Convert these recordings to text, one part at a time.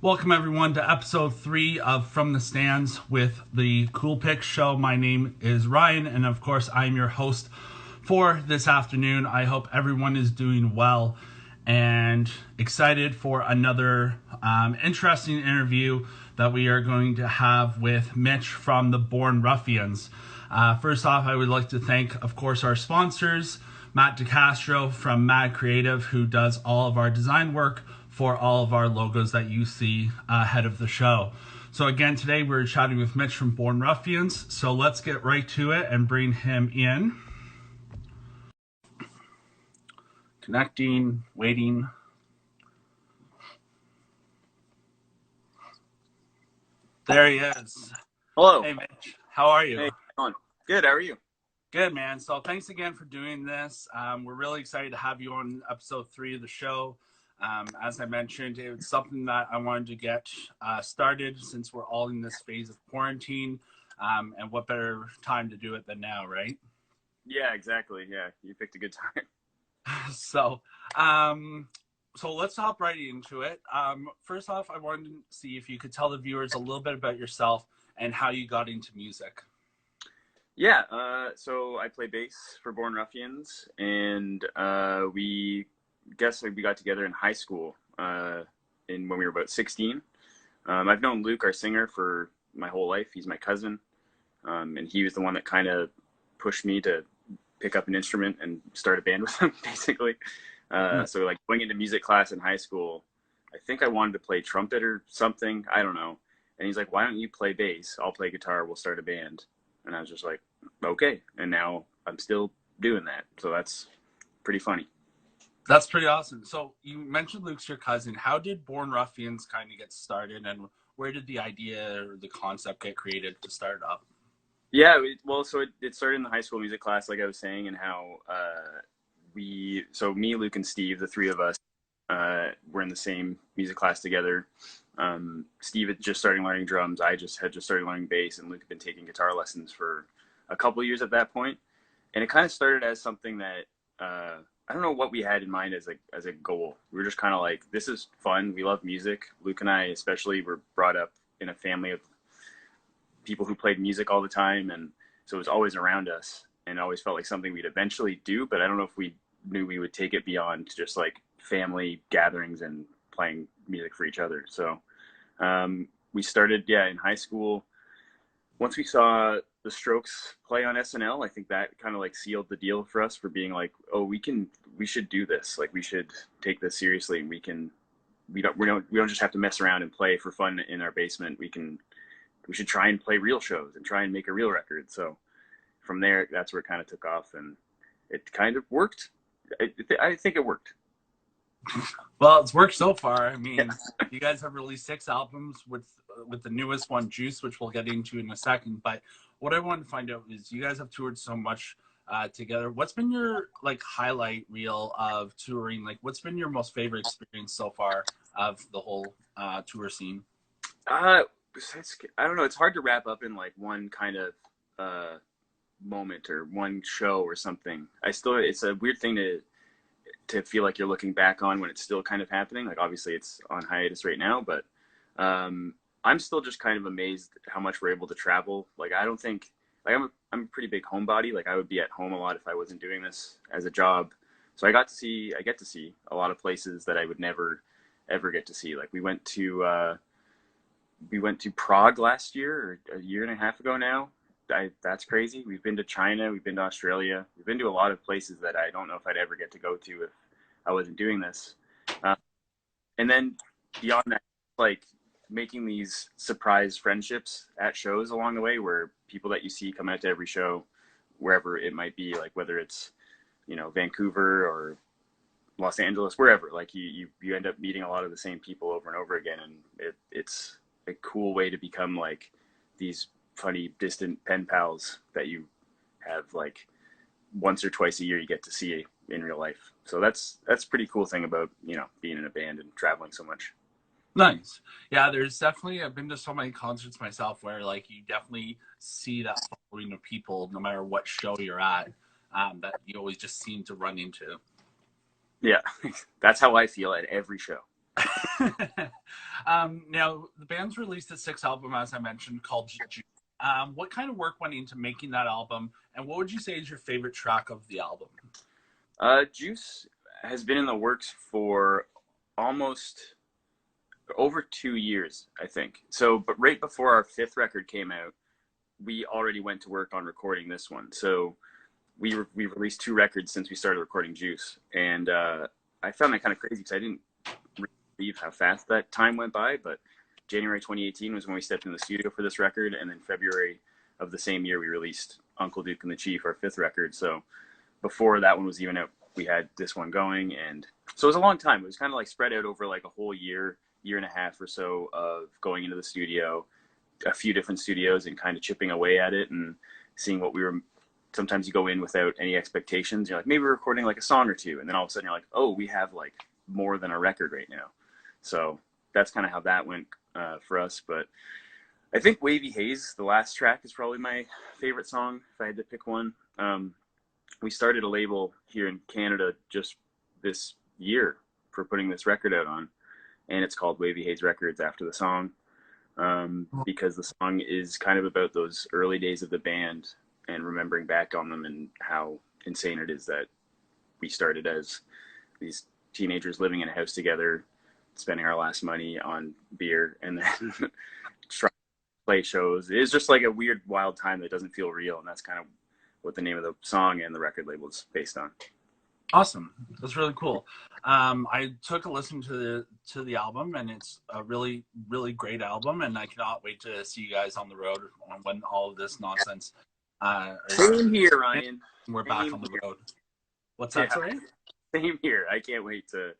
Welcome everyone to episode 3 of From the Stands with the Cool Picks Show. My name is Ryan, and of course I'm your host for this afternoon. I hope everyone is doing well and excited for another interesting interview that we are going to have with Mitch from the Born Ruffians. First off, I would like to thank, of course, our sponsors, Matt DeCastro from Mad Creative, who does all of our design work for all of our logos that you see ahead of the show. So again, today we're chatting with Mitch from Born Ruffians. So let's get right to it and bring him in. Connecting, waiting. There he is. Hello. Hey Mitch, how are you? Hey, how's it going? Good, how are you? Good, man. So thanks again for doing this. We're really excited to have you on episode 3 of the show. As I mentioned, it's something that I wanted to get started since we're all in this phase of quarantine. And what better time to do it than now, right? Yeah, exactly. Yeah, you picked a good time. So let's hop right into it. First off, I wanted to see if you could tell the viewers a little bit about yourself and how you got into music. Yeah, so I play bass for Born Ruffians, and we got together in high school when we were about 16. I've known Luke, our singer, for my whole life. He's my cousin, and he was the one that kind of pushed me to pick up an instrument and start a band with him, basically. So like going into music class in high school, I think I wanted to play trumpet or something. I don't know. And he's like, why don't you play bass? I'll play guitar. We'll start a band. And I was just like, okay. And now I'm still doing that. So that's pretty funny. That's pretty awesome. So you mentioned Luke's your cousin. How did Born Ruffians kind of get started, and where did the idea or the concept get created to start up? Yeah, so it started in the high school music class, like I was saying, and how me, Luke, and Steve, the three of us, were in the same music class together. Steve had just started learning drums. I had just started learning bass, and Luke had been taking guitar lessons for a couple of years at that point. And it kind of started as something that I don't know what we had in mind as a goal. We were just kind of like, this is fun. We love music. Luke and I especially were brought up in a family of people who played music all the time, and so it was always around us and always felt like something we'd eventually do, but I don't know if we knew we would take it beyond just like family gatherings and playing music for each other. So we started in high school. Once we saw the Strokes play on SNL, I think that kind of like sealed the deal for us for being like, oh, we should do this. Like, we should take this seriously, and we don't just have to mess around and play for fun in our basement. We should try and play real shows and try and make a real record. So from there, that's where it kind of took off, and it kind of worked. I think it worked. Well, it's worked so far. I mean, you guys have released 6 albums with the newest one, Juice, which we'll get into in a second. But what I wanted to find out is, you guys have toured so much together. What's been your highlight reel of touring? Like, what's been your most favorite experience so far of the whole tour scene? I don't know. It's hard to wrap up in like one kind of moment or one show or something. It's a weird thing to feel like you're looking back on when it's still kind of happening. Like, obviously it's on hiatus right now, but I'm still just kind of amazed how much we're able to travel. Like, I don't think, like, I'm a pretty big homebody. Like, I would be at home a lot if I wasn't doing this as a job. So I get to see a lot of places that I would never ever get to see. Like, we went to Prague last year, or a year and a half ago now. That's crazy. We've been to China. We've been to Australia. We've been to a lot of places that I don't know if I'd ever get to go to if I wasn't doing this. And then beyond that, like, making these surprise friendships at shows along the way, where people that you see come out to every show, wherever it might be, like whether it's, Vancouver or Los Angeles, wherever, like you end up meeting a lot of the same people over and over again. And it's a cool way to become like these funny, distant pen pals that you have like once or twice a year you get to see in real life. So that's a pretty cool thing about, being in a band and traveling so much. Nice. Yeah, I've been to so many concerts myself where like you definitely see that following of people no matter what show you're at, that you always just seem to run into. Yeah, that's how I feel at every show. Now, the band's released a sixth album, as I mentioned, called Juice. What kind of work went into making that album, and what would you say is your favorite track of the album? Juice has been in the works for almost over 2 years, I think. So, but right before our fifth record came out, we already went to work on recording this one. So we released two records since we started recording Juice, and I found that kind of crazy because I didn't really believe how fast that time went by. But January 2018 was when we stepped in the studio for this record, and then February of the same year we released Uncle Duke and the Chief, our fifth record. So before that one was even out, we had this one going, and so it was a long time. It was kind of like spread out over like a whole year, year and a half or so of going into the studio, a few different studios, and kind of chipping away at it and seeing what we were. Sometimes you go in without any expectations. You're like, maybe we're recording like a song or two, and then all of a sudden you're like, oh, we have like more than a record right now. So that's kind of how that went for us. But I think Wavy Haze, the last track, is probably my favorite song if I had to pick one. We started a label here in Canada just this year for putting this record out on, and it's called Wavy Haze Records after the song, because the song is kind of about those early days of the band and remembering back on them and how insane it is that we started as these teenagers living in a house together, spending our last money on beer, and then trying to play shows. It's just like a weird, wild time that doesn't feel real, and that's kind of what the name of the song and the record label is based on. Awesome. That's really cool. I took a listen to the album, and it's a really, really great album, and I cannot wait to see you guys on the road when all of this nonsense Same here, Ryan. We're back on the road. What's that, sorry? Same here. I can't wait to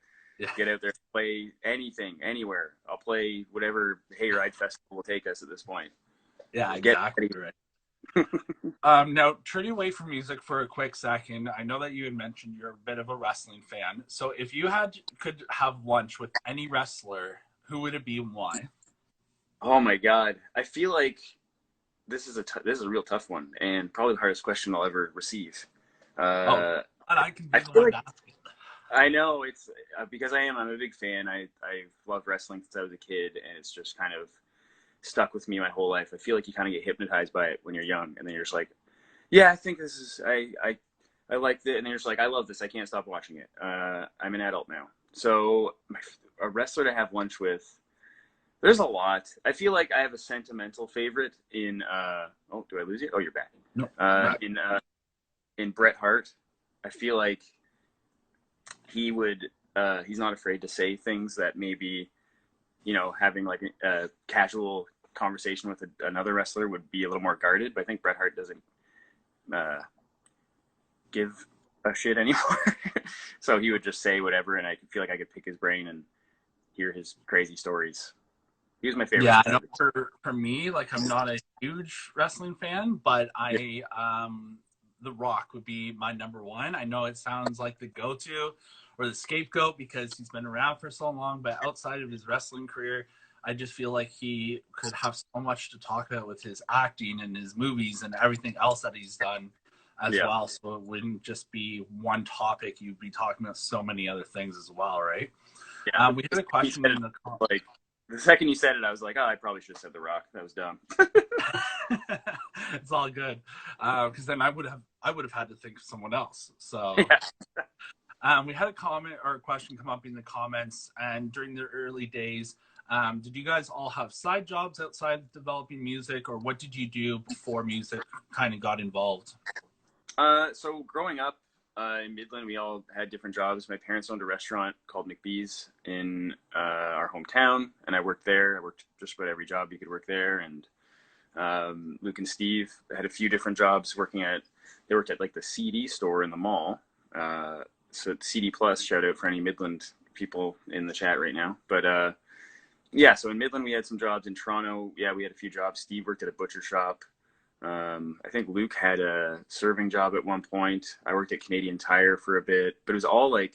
get out there and play anything, anywhere. I'll play whatever Hayride Festival will take us at this point. Yeah, exactly right. Now, turning away from music for a quick second, I know that you had mentioned you're a bit of a wrestling fan. So if you could have lunch with any wrestler, who would it be and why? Oh my God. I feel like this is a real tough one, and probably the hardest question I'll ever receive. And I can be the one asking. I know it's because I'm a big fan. I've loved wrestling since I was a kid, and it's just kind of stuck with me my whole life. I feel like you kind of get hypnotized by it when you're young, and then you're just like, yeah, I think this is, I like it, and then you're just like, I love this, I can't stop watching it. I'm an adult now. So a wrestler to have lunch with, there's a lot. I feel like I have a sentimental favorite in, oh, do I lose you? Oh, you're back. No, in Bret Hart. I feel like he's not afraid to say things that maybe, having like a casual conversation with another wrestler would be a little more guarded, but I think Bret Hart doesn't give a shit anymore. So he would just say whatever, and I feel like I could pick his brain and hear his crazy stories. He was my favorite. Yeah, I know for me, like, I'm not a huge wrestling fan, but The Rock would be my number one. I know it sounds like the go-to or the scapegoat because he's been around for so long, but outside of his wrestling career, I just feel like he could have so much to talk about with his acting and his movies and everything else that he's done as well. So it wouldn't just be one topic. You'd be talking about so many other things as well, right? Yeah. We had a question in the like the second you said it, I was like, oh, I probably should have said The Rock. That was dumb. It's all good. Because then I would have had to think of someone else. So we had a comment or a question come up in the comments, and during the early days, did you guys all have side jobs outside of developing music, or what did you do before music kind of got involved? So growing up in Midland, we all had different jobs. My parents owned a restaurant called McBee's in our hometown, and I worked there. I worked just about every job you could work there. And Luke and Steve had a few different jobs they worked at like the CD store in the mall. So CD Plus, shout out for any Midland people in the chat right now. But so in Midland, we had some jobs. In Toronto, we had a few jobs. Steve worked at a butcher shop. I think Luke had a serving job at one point. I worked at Canadian Tire for a bit, but it was all like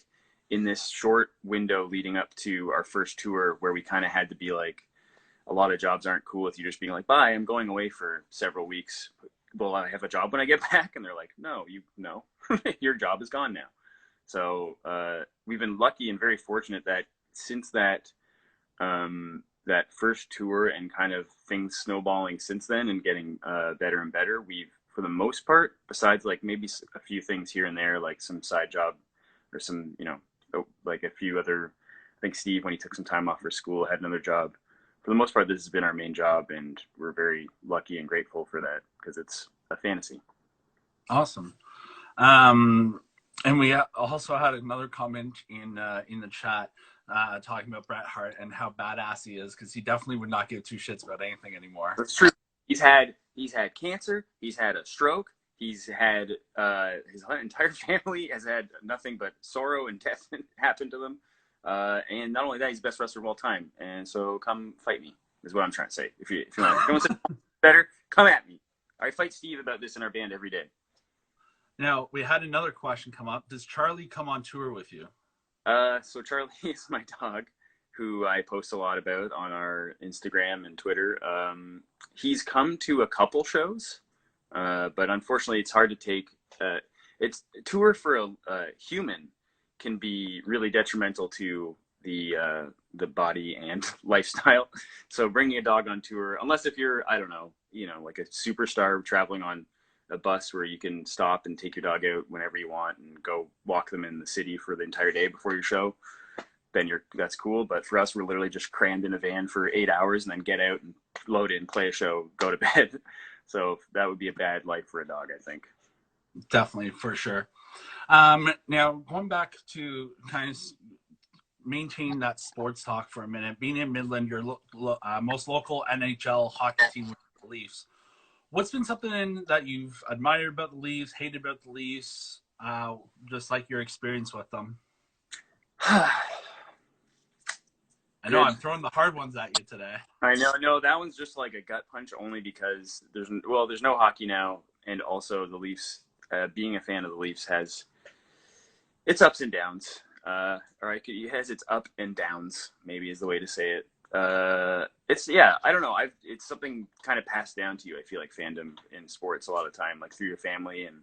in this short window leading up to our first tour where we kind of had to be like, a lot of jobs aren't cool with you just being like, bye, I'm going away for several weeks. Will I have a job when I get back? And they're like, no, your job is gone now. So we've been lucky and very fortunate that since that first tour and kind of things snowballing since then and getting better and better, we've, for the most part, besides like maybe a few things here and there, like some side job or some, like a few other, I think Steve, when he took some time off for school, had another job. For the most part, this has been our main job, and we're very lucky and grateful for that because it's a fantasy. Awesome. And we also had another comment in the chat talking about Bret Hart and how badass he is, because he definitely would not give two shits about anything anymore. That's true. He's had cancer. He's had a stroke. He's had his entire family has had nothing but sorrow and death happen to them. And not only that, he's the best wrestler of all time. And so come fight me, is what I'm trying to say. If you want to better, come at me. I fight Steve about this in our band every day. Now, we had another question come up. Does Charlie come on tour with you? So Charlie is my dog, who I post a lot about on our Instagram and Twitter. He's come to a couple shows, but unfortunately it's hard to take. It's tour for a human can be really detrimental to the body and lifestyle. So bringing a dog on tour, unless if you're, I don't know, like a superstar traveling on a bus where you can stop and take your dog out whenever you want and go walk them in the city for the entire day before your show, then that's cool. But for us, we're literally just crammed in a van for 8 hours and then get out and load in, play a show, go to bed. So that would be a bad life for a dog, I think. Definitely, for sure. Now, going back to kind of maintain that sports talk for a minute, being in Midland, your most local NHL hockey team with the Leafs. What's been something that you've admired about the Leafs, hated about the Leafs, just like your experience with them? I know I'm throwing the hard ones at you today. I know. No, that one's just like a gut punch only because there's no hockey now. And also the Leafs, being a fan of the Leafs has its ups and downs. It has its up and downs, maybe is the way to say it. I don't know. It's something kind of passed down to you. I feel like fandom in sports a lot of the time, like through your family and,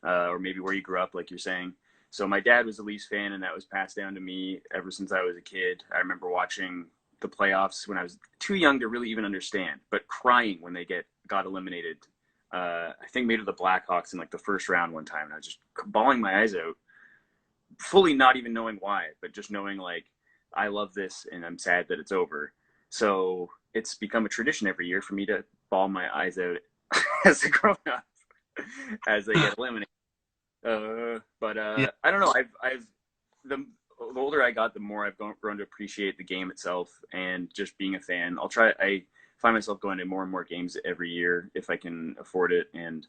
or maybe where you grew up, like you're saying. So my dad was a Leafs fan and that was passed down to me ever since I was a kid. I remember watching the playoffs when I was too young to really even understand, but crying when they got eliminated. I think maybe the Blackhawks in like the first round one time. And I was just bawling my eyes out, fully not even knowing why, but just knowing like, I love this and I'm sad that it's over. So it's become a tradition every year for me to bawl my eyes out as a grown up as they get eliminated. I don't know. The older I got, the more I've grown to appreciate the game itself and just being a fan. I find myself going to more and more games every year if I can afford it. And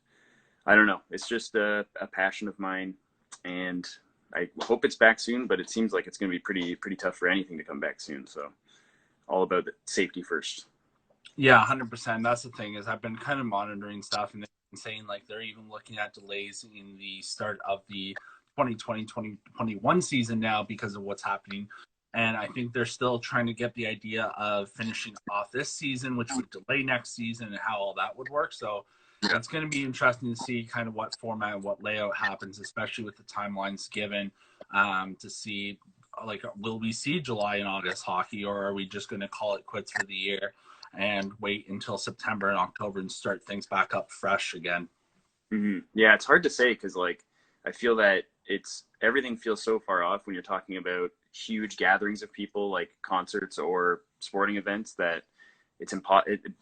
I don't know. It's just a passion of mine, and I hope it's back soon, but it seems like it's going to be pretty tough for anything to come back soon. So all about the safety first. Yeah, 100%. That's the thing is I've been kind of monitoring stuff and saying like they're even looking at delays in the start of the 2020-2021 season now because of what's happening. And I think they're still trying to get the idea of finishing off this season, which would delay next season, and how all that would work. So it's going to be interesting to see kind of what format and what layout happens, especially with the timelines given, to see, like, will we see July and August hockey, or are we just going to call it quits for the year and wait until September and October and start things back up fresh again? Mm-hmm. Yeah, it's hard to say because, like, I feel that everything feels so far off when you're talking about huge gatherings of people like concerts or sporting events that it's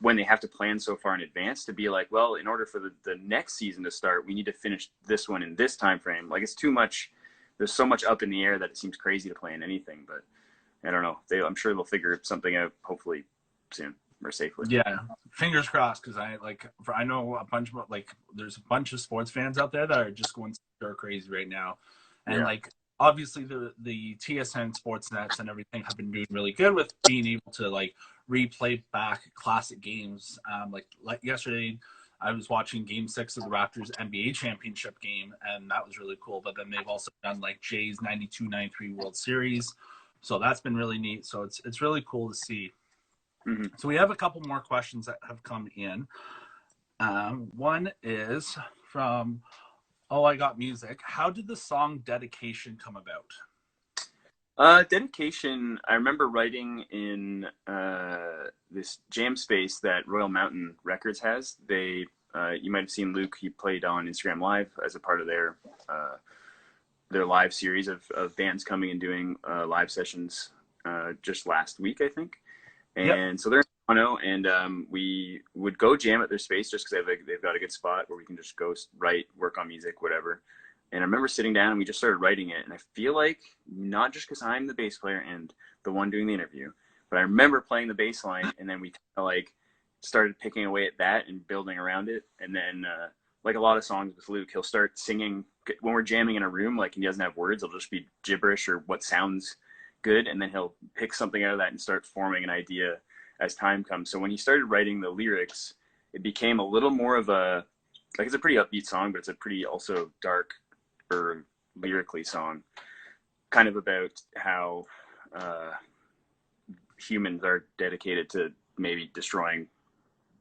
when they have to plan so far in advance to be like, well, in order for the next season to start, we need to finish this one in this time frame. Like, it's too much. There's so much up in the air that it seems crazy to plan anything. But I don't know. I'm sure they'll figure something out hopefully soon or safely. Yeah, fingers crossed, because I know there's a bunch of sports fans out there that are just going stir crazy right now, and like obviously the TSN sports nets and everything have been doing really good with being able to like replay back classic games. Like yesterday, I was watching Game 6 of the Raptors NBA championship game, and that was really cool. But then they've also done like Jay's 92-93 World Series, so that's been really neat. So it's really cool to see. Mm-hmm. So we have a couple more questions that have come in. One is from I Got Music. How did the song Dedication come about? Dedication. I remember writing in this jam space that Royal Mountain Records has. You might have seen Luke. He played on Instagram Live as a part of their live series of bands coming and doing live sessions just last week, I think. Yep. And so they're in Toronto, and we would go jam at their space just because they've got a good spot where we can just go write, work on music, whatever. And I remember sitting down and we just started writing it. And I feel like, not just because I'm the bass player and the one doing the interview, but I remember playing the bass line, and then we kind of like started picking away at that and building around it. And then, like a lot of songs with Luke, he'll start singing when we're jamming in a room, like, and he doesn't have words, it'll just be gibberish or what sounds good. And then he'll pick something out of that and start forming an idea as time comes. So when he started writing the lyrics, it became a little more of like, it's a pretty upbeat song, but it's a pretty also dark or lyrically song, kind of about how humans are dedicated to maybe destroying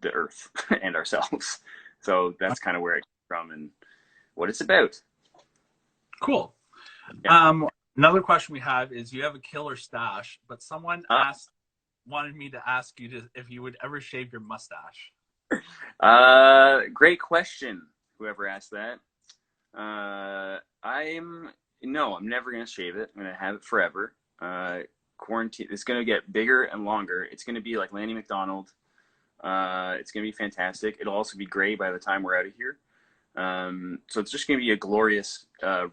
the earth and ourselves. So that's kind of where it came from and what it's about. Cool. Yeah. Another question we have is, you have a killer stash, but someone wanted me to ask you if you would ever shave your mustache. Great question, whoever asked that. I'm never gonna shave it. I'm gonna have it forever. Quarantine, it's gonna get bigger and longer. It's gonna be like Lanny McDonald. It's gonna be fantastic. It'll also be gray by the time we're out of here. So it's just gonna be a glorious,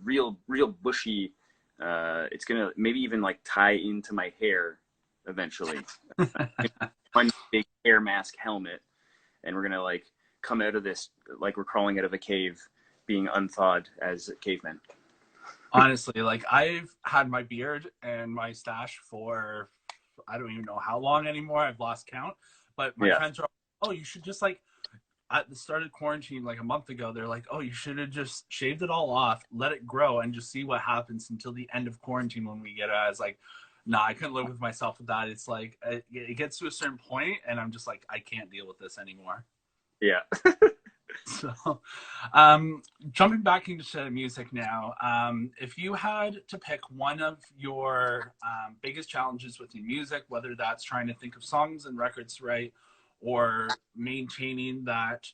real bushy. It's gonna maybe even like tie into my hair eventually. One big hair mask helmet, and we're gonna like come out of this like we're crawling out of a cave, being unthawed as cavemen. Honestly, like, I've had my beard and my stash for, I don't even know how long anymore. I've lost count. But my friends are, oh, you should just, like, at the start of quarantine, like a month ago, they're like, oh, you should have just shaved it all off, let it grow, and just see what happens until the end of quarantine when we get out. I was like, nah, I couldn't live with myself with that. It's like, it gets to a certain point, and I'm just like, I can't deal with this anymore. Yeah. So, jumping back into music now, if you had to pick one of your biggest challenges with your music, whether that's trying to think of songs and records to write, or maintaining that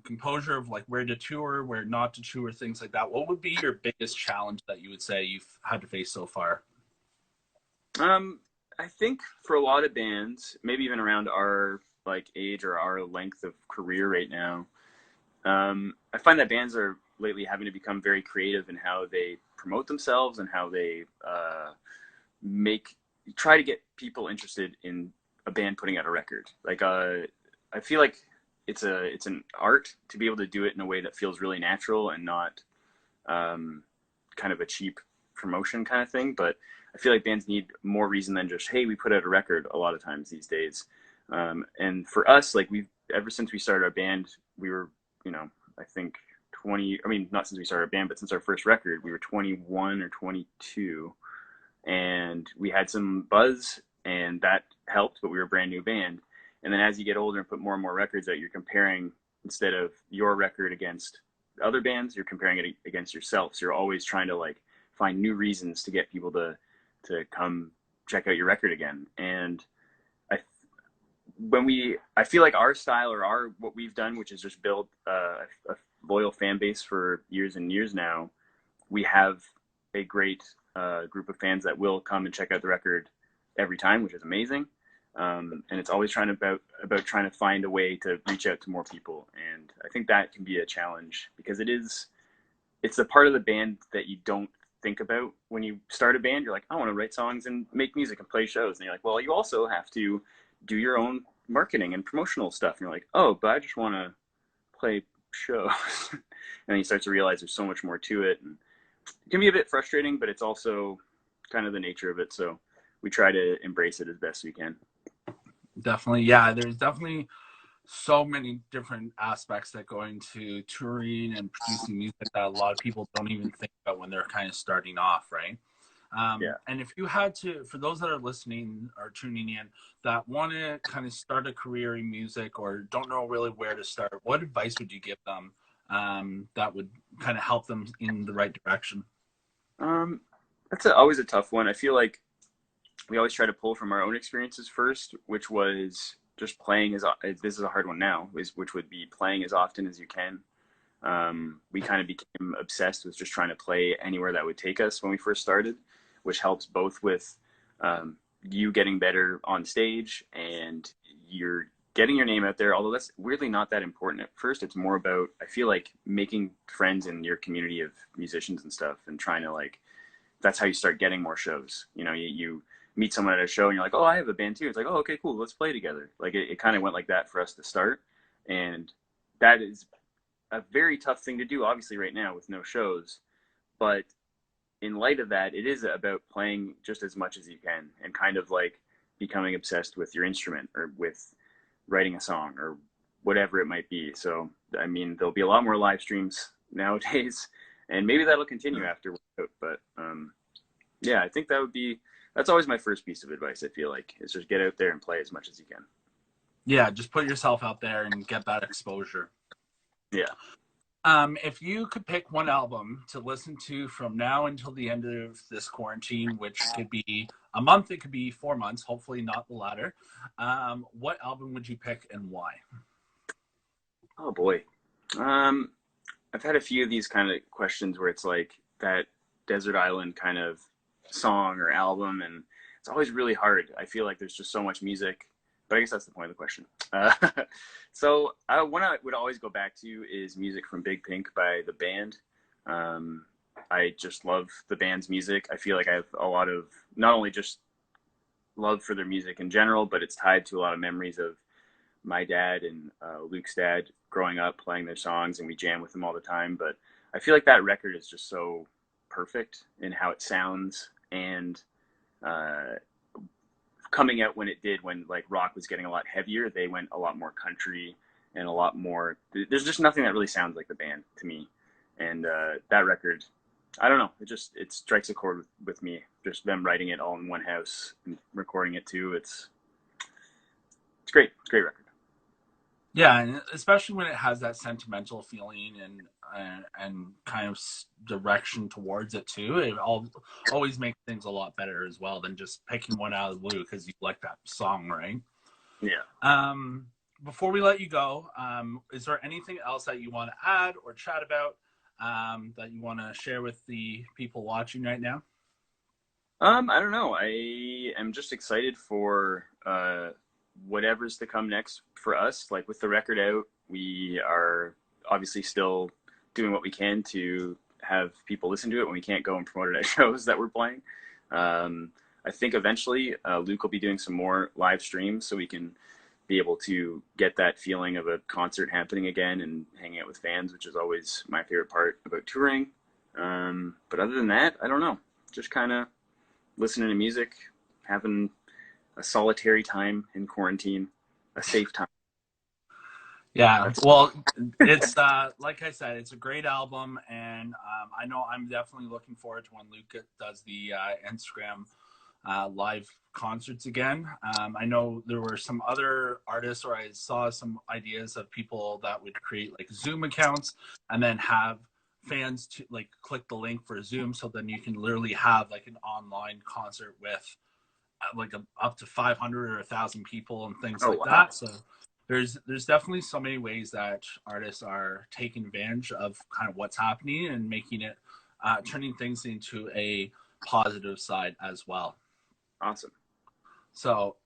composure of like where to tour, where not to tour, things like that, what would be your biggest challenge that you would say you've had to face so far? I think for a lot of bands, maybe even around our like age or our length of career right now, I find that bands are lately having to become very creative in how they promote themselves and how they try to get people interested in a band putting out a record. Like, I feel like it's an art to be able to do it in a way that feels really natural and not kind of a cheap promotion kind of thing. But I feel like bands need more reason than just, hey, we put out a record a lot of times these days. And for us, like, ever since we started our band, we were, I think not since we started our band, but since our first record, we were 21 or 22, and we had some buzz, and that helped, but we were a brand new band. And then as you get older and put more and more records out, you're comparing, instead of your record against other bands, you're comparing it against yourself. So you're always trying to like find new reasons to get people to come check out your record again. And I feel like our style, or what we've done, which is just build a loyal fan base for years and years now, we have a great group of fans that will come and check out the record every time, which is amazing. And it's always about trying to find a way to reach out to more people. And I think that can be a challenge, because it's a part of the band that you don't think about when you start a band. You're like, I want to write songs and make music and play shows. And you're like, well, you also have to do your own marketing and promotional stuff. And you're like, oh, but I just want to play shows. And then you start to realize there's so much more to it. And it can be a bit frustrating, but it's also kind of the nature of it. So we try to embrace it as best we can. Definitely. Yeah, there's definitely so many different aspects that go into touring and producing music that a lot of people don't even think about when they're kind of starting off, right? And if you had to, for those that are listening or tuning in that want to kind of start a career in music or don't know really where to start, what advice would you give them that would kind of help them in the right direction? That's always a tough one. I feel like we always try to pull from our own experiences first, which was just playing this is a hard one now, which would be playing as often as you can. We kind of became obsessed with just trying to play anywhere that would take us when we first started, which helps both with you getting better on stage and you're getting your name out there. Although that's weirdly not that important at first. It's more about, I feel like, making friends in your community of musicians and stuff, and trying to like, that's how you start getting more shows. You know, you meet someone at a show and you're like, oh, I have a band too. It's like, oh, okay, cool, let's play together. Like it kind of went like that for us to start, and that is a very tough thing to do, obviously, right now with no shows. But in light of that, it is about playing just as much as you can and kind of like becoming obsessed with your instrument or with writing a song or whatever it might be. So, I mean, there'll be a lot more live streams nowadays, and maybe that'll continue after. But yeah, I think that's always my first piece of advice. I feel like is just get out there and play as much as you can. Yeah, just put yourself out there and get that exposure. Yeah. If you could pick one album to listen to from now until the end of this quarantine, which could be a month, it could be 4 months, hopefully not the latter, what album would you pick and why? Oh boy. I've had a few of these kind of questions where it's like that desert island kind of song or album, and it's always really hard. I feel like there's just so much music, but I guess that's the point of the question. So one I would always go back to is music from Big Pink by the band. I just love the band's music. I feel like I have a lot of not only just love for their music in general, but it's tied to a lot of memories of my dad and Luke's dad growing up playing their songs, and we jam with them all the time. But I feel like that record is just so perfect in how it sounds, and coming out when it did, when like rock was getting a lot heavier, they went a lot more country and a lot more. There's just nothing that really sounds like the band to me, and that record, I don't know, it strikes a chord with me. Just them writing it all in one house and recording it too. It's great. It's a great record. Yeah, and especially when it has that sentimental feeling and kind of direction towards it too, it always makes things a lot better as well than just picking one out of the blue because you like that song, right? Yeah. Before we let you go, is there anything else that you want to add or chat about that you want to share with the people watching right now? I don't know. I am just excited for whatever's to come next for us. Like with the record out, we are obviously still doing what we can to have people listen to it when we can't go and promote it at shows that we're playing. I think eventually Luke will be doing some more live streams so we can be able to get that feeling of a concert happening again and hanging out with fans, which is always my favorite part about touring. But other than that, I don't know. Just kind of listening to music, having a solitary time in quarantine, a safe time. Yeah, well, it's like I said, it's a great album, and I know I'm definitely looking forward to when Luke does the Instagram live concerts again. I know there were some other artists, or I saw some ideas of people that would create like Zoom accounts and then have fans to like click the link for Zoom, so then you can literally have like an online concert with like up to 500 or 1,000 people and things like that. So there's definitely so many ways that artists are taking advantage of kind of what's happening and making it turning things into a positive side as well. Awesome. So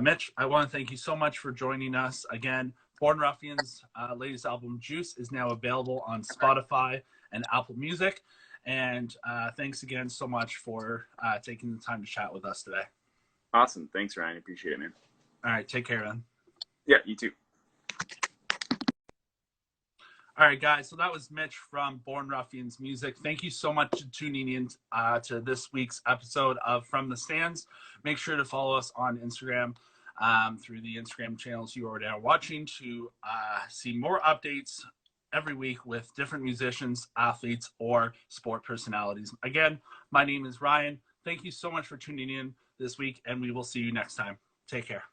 Mitch, I want to thank you so much for joining us again. Born Ruffians' latest album Juice is now available on Spotify and Apple Music, and thanks again so much for taking the time to chat with us today. Awesome. Thanks, Ryan. Appreciate it, man. All right. Take care, man. Yeah, you too. All right, guys. So that was Mitch from Born Ruffians Music. Thank you so much for tuning in to this week's episode of From the Stands. Make sure to follow us on Instagram through the Instagram channels you already are watching to see more updates every week with different musicians, athletes, or sport personalities. Again, my name is Ryan. Thank you so much for tuning in this week, and we will see you next time. Take care.